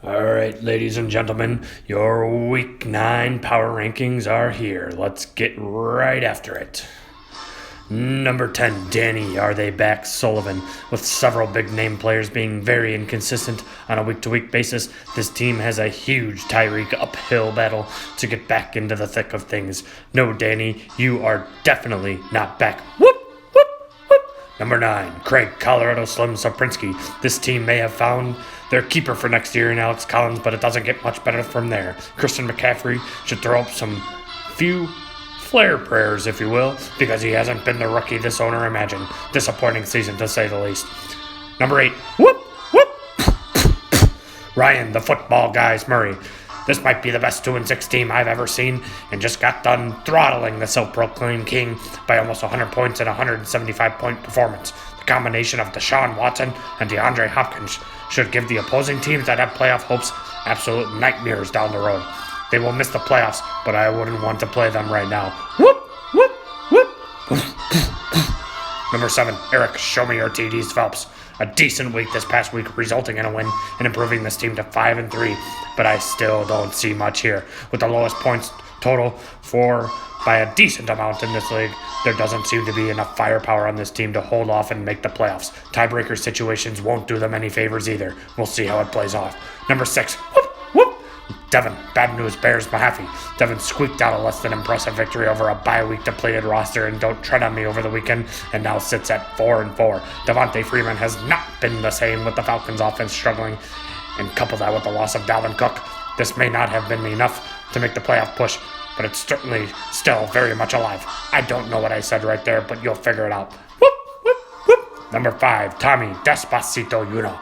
All right, ladies and gentlemen, your Week 9 power rankings are here. Let's get right after it. Number 10, Danny Are They Back Sullivan. With several big name players being very inconsistent on a week to week basis, this team has a huge Tyreek uphill battle to get back into the thick of things. No, Danny, you are definitely not back. Whoop! Number 9, Craig Colorado Slim Soprinsky. This team may have found their keeper for next year in Alex Collins, but it doesn't get much better from there. Christian McCaffrey should throw up some few flare prayers, if you will, because he hasn't been the rookie this owner imagined. Disappointing season, to say the least. Number 8, Ryan, the football guys, Murray. This might be the best 2-6 team I've ever seen, and just got done throttling the self-proclaimed king by almost 100 points in a 175-point performance. The combination of Deshaun Watson and DeAndre Hopkins should give the opposing teams that have playoff hopes absolute nightmares down the road. They will miss the playoffs, but I wouldn't want to play them right now. Number 7, Eric, show me your TDs, Phelps. A decent week this past week, resulting in a win and improving this team to 5-3, but I still don't see much here. With the lowest points total by a decent amount in this league, there doesn't seem to be enough firepower on this team to hold off and make the playoffs. Tiebreaker situations won't do them any favors either. We'll see how it plays off. Number 6, Devin, bad news bears Mahaffey. Devin squeaked out a less than impressive victory over a bye-week depleted roster and don't tread on me over the weekend, and now sits at 4-4. Devontae Freeman has not been the same with the Falcons offense struggling, and couple that with the loss of Dalvin Cook. This may not have been enough to make the playoff push, but it's certainly still very much alive. I don't know what I said right there, but you'll figure it out. Number 5, Tommy Despacito Uno.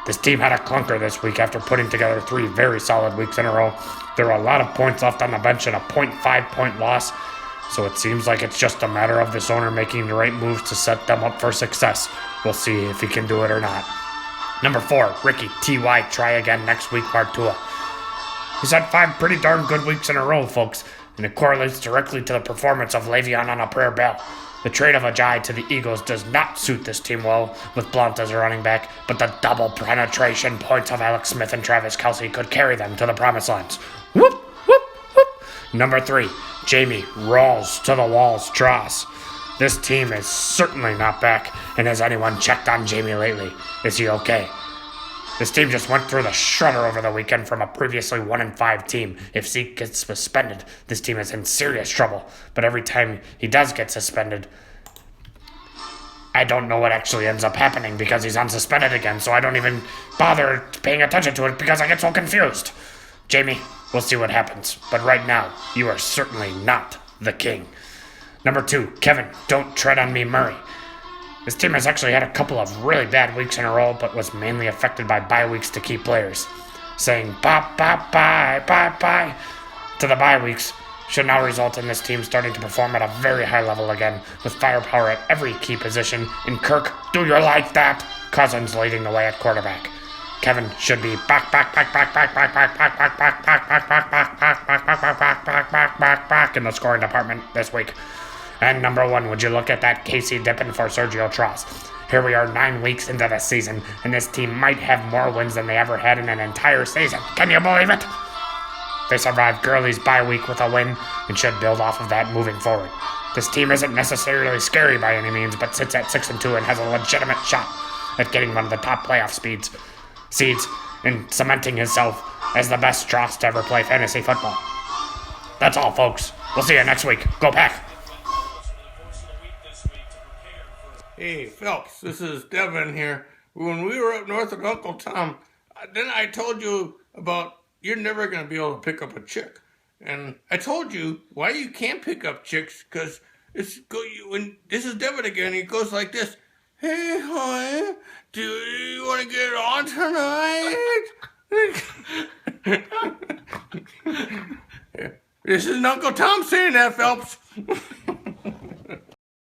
This team had a clunker this week after putting together 3 very solid weeks in a row. There were a lot of points left on the bench and a 0.5-point loss, so it seems like it's just a matter of this owner making the right moves to set them up for success. We'll see if he can do it or not. Number 4, Ricky T.Y. Try again next week, part 2. He's had 5 pretty darn good weeks in a row, folks, and it correlates directly to the performance of Le'Veon on a prayer bell. The trade of Ajayi to the Eagles does not suit this team well, with Blount as a running back, but the double penetration points of Alex Smith and Travis Kelce could carry them to the promised lands. Number 3, Jamie rolls to the walls Tross. This team is certainly not back, and has anyone checked on Jamie lately? Is he okay? This team just went through the shredder over the weekend from a previously 1-5 team. If Zeke gets suspended, this team is in serious trouble. But every time he does get suspended, I don't know what actually ends up happening because he's unsuspended again, so I don't even bother paying attention to it because I get so confused. Jamie, we'll see what happens. But right now, you are certainly not the king. Number 2, Kevin, don't tread on me, Murray. This team has actually had a couple of really bad weeks in a row, but was mainly affected by bye weeks to key players. Saying bye to the bye weeks should now result in this team starting to perform at a very high level again, with firepower at every key position. In Kirk, do you like that? Cousins leading the way at quarterback. Kevin should be back in the scoring department this week. And number 1, would you look at that Casey dipping for Sergio Tross? Here we are 9 weeks into the season, and this team might have more wins than they ever had in an entire season. Can you believe it? They survived Gurley's bye week with a win and should build off of that moving forward. This team isn't necessarily scary by any means, but sits at 6-2 and has a legitimate shot at getting one of the top playoff seeds and cementing himself as the best Tross to ever play fantasy football. That's all, folks. We'll see you next week. Go Pack! Hey, Phelps, this is Devin here. When we were up north with Uncle Tom, then I told you about you're never going to be able to pick up a chick. And I told you why you can't pick up chicks, because when this is Devin again, he goes like this. Hey, honey, do you want to get on tonight? This is Uncle Tom saying that, Phelps.